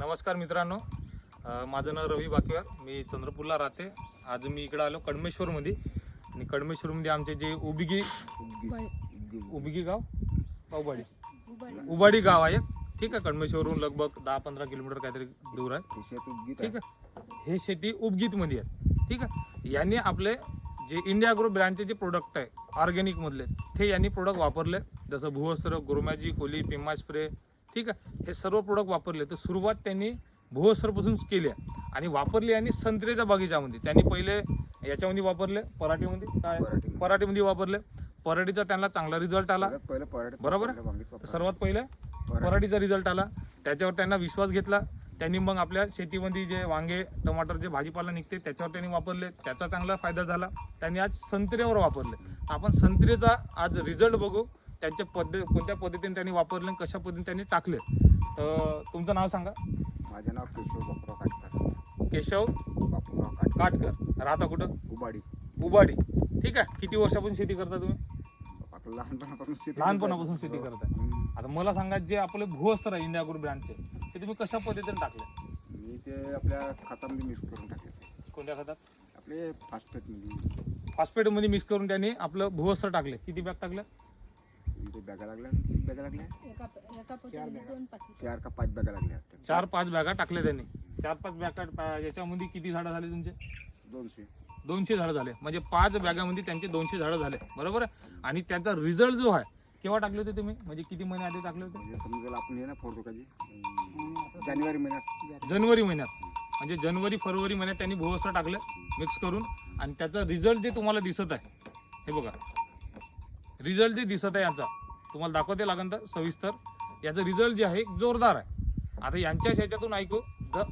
नमस्कार मित्रांनो, माझं नाव रवी बाकीवार. मी चंद्रपूरला राहते. आज मी इकडे आलो कडमेश्वरमध्ये. आणि कडमेश्वरमध्ये आमचे जे उबिगी गाव उबाडी गाव आहे. ठीक आहे, कडमेश्वरहून लगभग 10-15 किलोमीटर काहीतरी दूर आहे. ठीक आहे, हे शेती उपगीतमध्ये आहे. ठीक आहे, यांनी आपले जे इंडिया ग्रो ब्रँडचे जे प्रोडक्ट आहे ऑर्गॅनिक मधले ते यांनी प्रोडक्ट वापरले. जसं भुवस्त्र, ग्रोमॅजी, कोली, पिमा स्प्रे. ठीक आहे, हे सर्व प्रोडक्ट वापरले. तर सुरुवात त्यांनी भुवस्त्रपासून केली आहे आणि वापरली. आणि संत्र्याच्या बगीचामध्ये त्यांनी पहिले याच्यामध्ये वापरले, पराठीमध्ये वापरले. पराठीचा त्यांना चांगला रिझल्ट आला. बरोबर आहे, सर्वात पहिले पराठीचा रिझल्ट आला. त्याच्यावर त्यांना विश्वास घेतला. त्यांनी मग आपल्या शेतीमध्ये जे वांगे, टमाटर, जे भाजीपाला निघते त्याच्यावर त्यांनी वापरले. त्याचा चांगला फायदा झाला. त्यांनी आज संत्र्यावर वापरले. आपण संत्र्याचा आज रिझल्ट बघू. त्यांच्या कोणत्या पद्धतीने त्यांनी वापरले, कशा पद्धतीने त्यांनी टाकले. तुमचं नाव सांगा. माझं नाव केशव बापूराव काटकर. केशव बापूराव काटकर. राहता कुठं? उबाडी. ठीक आहे, किती वर्षापासून शेती करता तुम्ही? लहानपणापासून शेती करताय. आता मला सांगा, जे आपले भुवस्त्र आहे इंडिया ग्रो ब्रँडचे, ते तुम्ही कशा पद्धतीने टाकले? मी ते आपल्या खतामध्ये मिक्स करून टाकले. कोणत्या खतात? आपले फॉस्फेटमध्ये मिक्स करून त्यांनी आपलं भुवस्त्र टाकले. किती बॅग टाकल्या? बॅगा लागल्या 4 का 5 बॅगा लागल्या. 4-5 बॅगा टाकल्या त्यांनी. 4-5 बॅगा याच्यामध्ये किती झाडं झाले तुमचे? 200 झाडं झाले. म्हणजे 5 बॅगामध्ये त्यांचे 200 झाडं झाले. बरोबर आहे. आणि त्याचा रिझल्ट जो आहे, केव्हा टाकले होते तुम्ही? म्हणजे किती महिने आधी टाकले होते? समजा आपण हे ना फोडतो का जानेवारी महिन्यात. म्हणजे जानेवारी फरवरी महिन्यात त्यांनी भुवस्त्र टाकले मिक्स करून. आणि त्याचा रिझल्ट जे तुम्हाला दिसत आहे, हे बघा रिझल्ट जे दिसत आहे यांचा, तुम्हाला दाखवते लागेल तर सविस्तर. याचा रिझल्ट जे आहे जोरदार आहे. आता यांच्या ह्याच्यातून ऐकू,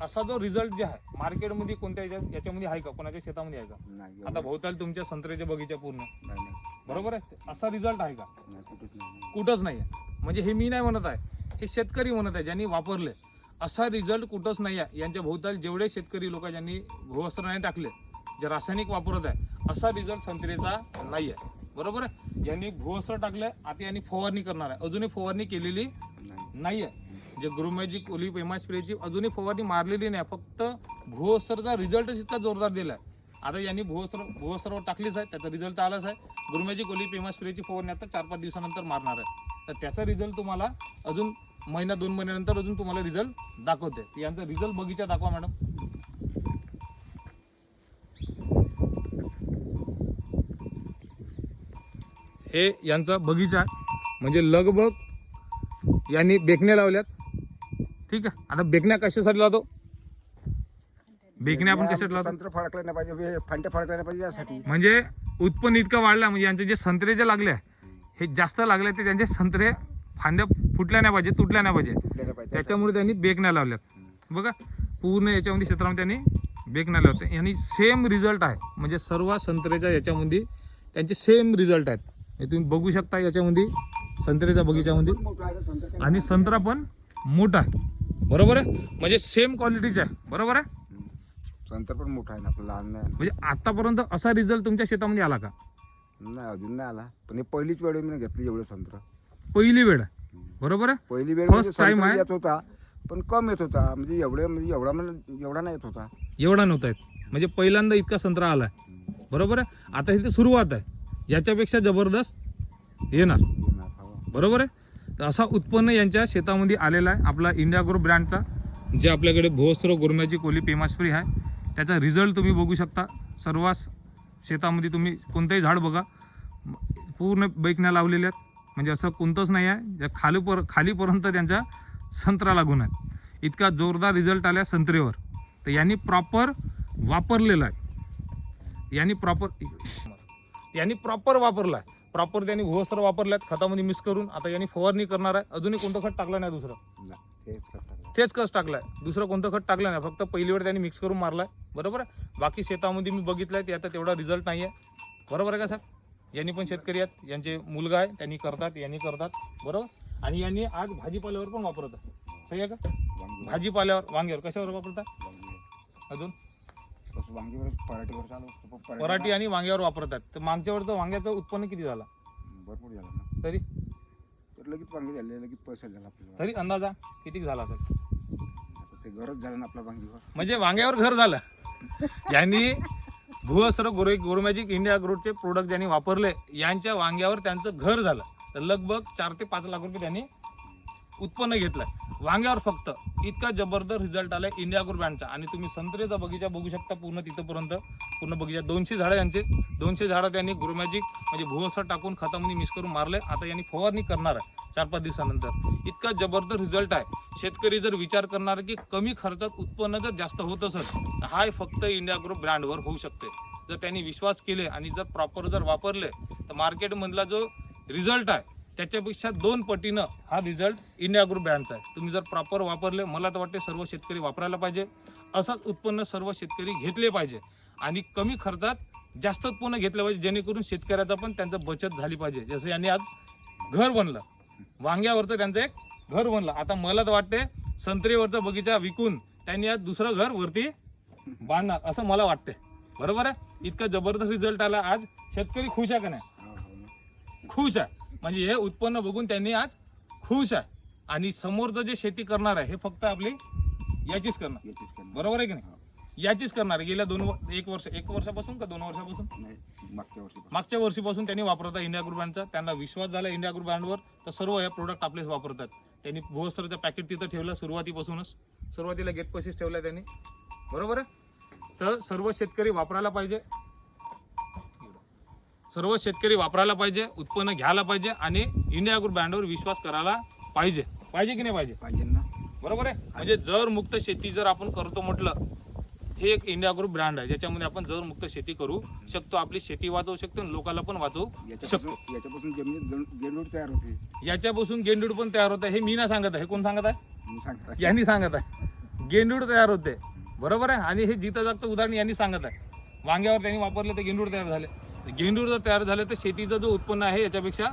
असा जो रिझल्ट जे आहे मार्केटमध्ये कोणत्या याच्यामध्ये आहे का? कोणाच्या शेतामध्ये आहे का? आता भोवताल तुमच्या संत्र्याच्या बगीचा पूर्ण, बरोबर आहे. असा रिझल्ट आहे का? कुठंच नाही आहे. म्हणजे हे मी नाही म्हणत आहे, हे शेतकरी म्हणत आहे ज्यांनी वापरले. असा रिझल्ट कुठंच नाही आहे. यांच्या भोवताल जेवढे शेतकरी लोक ज्यांनी भुवस्त्र नाही टाकले, जे रासायनिक वापरत आहे, असा रिझल्ट संत्र्याचा नाही आहे. बरोबर आहे. यांनी भुवस्त्र टाकले, आता यांनी फवारणी करणार आहे. अजूनही फवारणी केलेली नाही आहे. जे ग्रोमॅजिक, कोली, पिमा स्प्रेची अजूनही फवारणी मारलेली नाही. फक्त भुवस्त्रचा रिझल्टच इतका जोरदार दिला आहे. आता यांनी भुवस्त्रावर टाकलीच आहे, त्याचा रिझल्ट आलाच आहे. ग्रोमॅजिक, कोली, पिमा स्प्रेची फवारणी आता 4-5 दिवसानंतर मारणार आहे. तर त्याचा रिझल्ट तुम्हाला अजून महिना 2 महिन्यानंतर अजून तुम्हाला रिझल्ट दाखवते. यांचा रिझल्ट बगीचा दाखवा मॅडम. हे यांचा बगीचा आहे. म्हणजे लगभग यांनी बेकण्या लावल्यात. ठीक आहे. आता बेकण्या कशासाठी लावतो? बेकण्या आपण कशासाठी लावतो? संत्र फडकले नाही पाहिजे, फांटे फडकले नाही पाहिजे यासाठी. म्हणजे उत्पन्न इतकं वाढलं, म्हणजे यांचे जे संत्रे जे लागले हे जास्त लागले, ते त्यांचे संत्रे फांद्या फुटल्या नाही पाहिजे, तुटल्या नाही पाहिजे. त्याच्यामुळे त्यांनी बेकण्या लावल्यात. बघा पूर्ण याच्यामध्ये क्षेत्रामध्ये त्यांनी बेकण्या लावते. यांनी सेम रिझल्ट आहे. म्हणजे सर्व संत्र्याच्या याच्यामध्ये त्यांचे सेम रिझल्ट आहेत. हे तुम्ही बघू शकता याच्यामध्ये संत्र्याच्या बगीच्यामध्ये. आणि संत्रा पण मोठा आहे. बरोबर आहे. म्हणजे सेम क्वालिटीचा आहे. बरोबर आहे. संत्र पण मोठा आहे ना, आपलं लहान नाही. म्हणजे आतापर्यंत असा रिझल्ट तुमच्या शेतामध्ये आला का? नाही, अजून नाही आला. पण हे पहिलीच वेळ मी घेतली एवढं संत्र. पहिली वेळ आहे. बरोबर आहे. पहिली वेळ फर्स्ट टाइम आहे. येत होता, पण कम येत होता. म्हणजे एवढा नाही येत होता. एवढा नव्हता येत. म्हणजे पहिल्यांदा इतका संत्रा आलाय. बरोबर आहे. आता इथे सुरुवात आहे, याच्यापेक्षा जबरदस्त येणार. बरोबर आहे. तर असा उत्पन्न यांच्या शेतामध्ये आलेला आहे आपला इंडिया ग्रो ब्रँडचा. जे आपल्याकडे भुवस्त्र, ग्रोमॅजिक, कोली, पिमा स्प्रे आहे, त्याचा रिझल्ट तुम्ही बघू शकता. सर्व शेतामध्ये तुम्ही कोणतंही झाड बघा, पूर्ण बेकण्या लावलेल्या आहेत. म्हणजे असं कोणतंच नाही आहे ज्या खालीपर्यंत त्यांचा संत्रा लागून आहे. इतका जोरदार रिझल्ट आला संत्रेवर. तर यांनी प्रॉपर वापरलेला आहे. यांनी प्रॉपर वापरला आहे. प्रॉपर त्यांनी भुवस्त्र वापरल्यात खतामध्ये मिक्स करून. आता यांनी फवारणी करणार आहे. अजूनही कोणतं खत टाकलं नाही दुसरं. तेच कस टाकलाय, दुसरं कोणतं खत टाकलं नाही. फक्त पहिली वेळ त्यांनी मिक्स करून मारलाय. बरोबर आहे. बाकी शेतामध्ये मी बघितलंय ते आता तेवढा रिझल्ट नाही आहे. बरोबर आहे का सर? यांनी पण शेतकरी आहेत, यांचे मुलगा आहे, त्यांनी करतात, यांनी करतात. बरोबर. आणि यांनी आज भाजीपाल्यावर पण वापरतात. सही आहे का? भाजीपाल्यावर, वांग्यावर कशावर वापरतात? अजून पराठी आणि वांग्यावर वापरतात. तर मागच्या वर्षी वांग्याचं उत्पन्न किती झालं? भरपूर झालं ना. तरी लगेच वांगे झाले, लगेच पैसे झाला आपल्याला. तरी अंदाजा किती झाला असेल? ते गरज झालं ना आपल्या वांगीवर. म्हणजे वांग्यावर घर झालं. यांनी भुवस्त्र गोरोमॅजिक इंडिया ग्रोथचे प्रोडक्ट ज्यांनी वापरले यांच्या वांग्यावर त्यांचं घर झालं. तर लगभग 4 ते 5 लाख रुपये त्यांनी उत्पन्न घेतलंय वांग्यावर. फक्त इतका जबरदस्त रिझल्ट आलाय इंडिया ग्रो ब्रँडचा. आणि तुम्ही संत्रेचा बगीचा बघू शकता पूर्ण तिथपर्यंत, पूर्ण बगीचा 200 झाडं यांचे. 200 झाडं त्यांनी ग्रोमॅजिक म्हणजे भुवस्त्र टाकून खतामध्ये मिक्स करून मारले. आता यांनी फवारणी करणार आहे 4-5 दिवसानंतर. इतका जबरदस्त रिझल्ट आहे. शेतकरी जर विचार करणार की कमी खर्चात उत्पन्न जर जास्त होत असेल तर हा फक्त इंडिया ग्रो ब्रँडवर होऊ शकते. जर त्यांनी विश्वास केले आणि जर प्रॉपर जर वापरले तर मार्केटमधला जो रिझल्ट आहे त्याच्यापेक्षा 2 पटीनं हा रिझल्ट इंडिया ग्रो ब्रँडचा आहे. तुम्ही जर प्रॉपर वापरले, मला तर वाटते सर्व शेतकरी वापरायला पाहिजे. असंच उत्पन्न सर्व शेतकरी घेतले पाहिजे आणि कमी खर्चात जास्त उत्पन्न घेतलं पाहिजे, जेणेकरून शेतकऱ्याचा पण त्यांचं बचत झाली पाहिजे. जसं यांनी आज घर बनलं, वांग्यावरचं त्यांचं एक घर बनलं. आता मला तर वाटते संत्रेवरचा बगीचा विकून त्यांनी आज दुसरं घर वरती बांधणार असं मला वाटते. बरोबर आहे. इतका जबरदस्त रिझल्ट आला. आज शेतकरी खुश आहे का नाही? खुश आहे. म्हणजे हे उत्पन्न बघून त्यांनी आज खुश आहे. आणि समोरचं जे शेती करणार आहे हे फक्त आपली याचीच करणार. बरोबर आहे की नाही? याचीच करणार. गेल्या 1 वर्षापासून का 2 वर्षापासून, मागच्या वर्षीपासून त्यांनी वापरत आहे इंडिया ग्रो ब्रँडचा. त्यांना विश्वास झाला इंडिया ग्रो ब्रँडवर, तर सर्व हे प्रोडक्ट आपलेच वापरतात. त्यांनी भुवस्त्रचं पॅकेट तिथं ठेवलं सुरुवातीपासूनच. सुरुवातीला गेट पशीच ठेवला त्यांनी. बरोबर आहे. तर सर्व शेतकरी वापरायला पाहिजे. सर्व शेतकरी वापरायला पाहिजे, उत्पन्न घ्यायला पाहिजे आणि इंडिया ग्रो ब्रँडवर विश्वास करायला पाहिजे. पाहिजे की नाही पाहिजे? पाहिजे ना. बरोबर आहे. म्हणजे जर मुक्त शेती जर आपण करतो म्हटलं, हे एक इंडिया ग्रो ब्रँड आहे ज्याच्यामध्ये आपण जर मुक्त शेती करू शकतो. आपली शेती वाचवू शकतो आणि लोकांना पण वाचवू शकतो. याच्यापासून जमिनीत गेंडूळ तयार होते. याच्यापासून गेंडूळ पण तयार होत आहे. हे मी नाही सांगत आहे. हे कोण सांगत आहे? मी सांगतो. यांनी सांगत आहे. गेंडूळ तयार होते. बरोबर आहे. आणि हे जिथं जागतं उदाहरण यांनी सांगत आहे. वांग्यावर त्यांनी वापरले तर गेंडूळ तयार झाले. गेंडूळ जर तयार झाले तर शेतीचा जो उत्पन्न आहे याच्यापेक्षा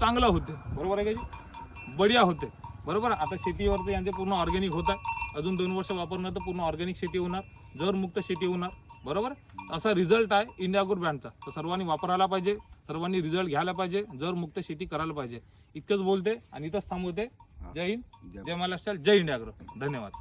चांगला होते. बरोबर आहे का? बढिया होते. बरोबर. आता शेतीवर तर यांचे पूर्ण ऑर्गॅनिक होत आहे. अजून 2 वर्ष वापरणार तर पूर्ण ऑर्गॅनिक शेती होणार, जर मुक्त शेती होणार. बरोबर. असा रिझल्ट आहे इंडिया ग्रो ब्रँडचा. तर सर्वांनी वापरायला पाहिजे, सर्वांनी रिझल्ट घ्यायला पाहिजे, जर मुक्त शेती करायला पाहिजे. इतकंच बोलते आणि इथंच थांबवते. जय हिंद, जय महाराष्ट्र, जय इंडिया ग्रो. धन्यवाद.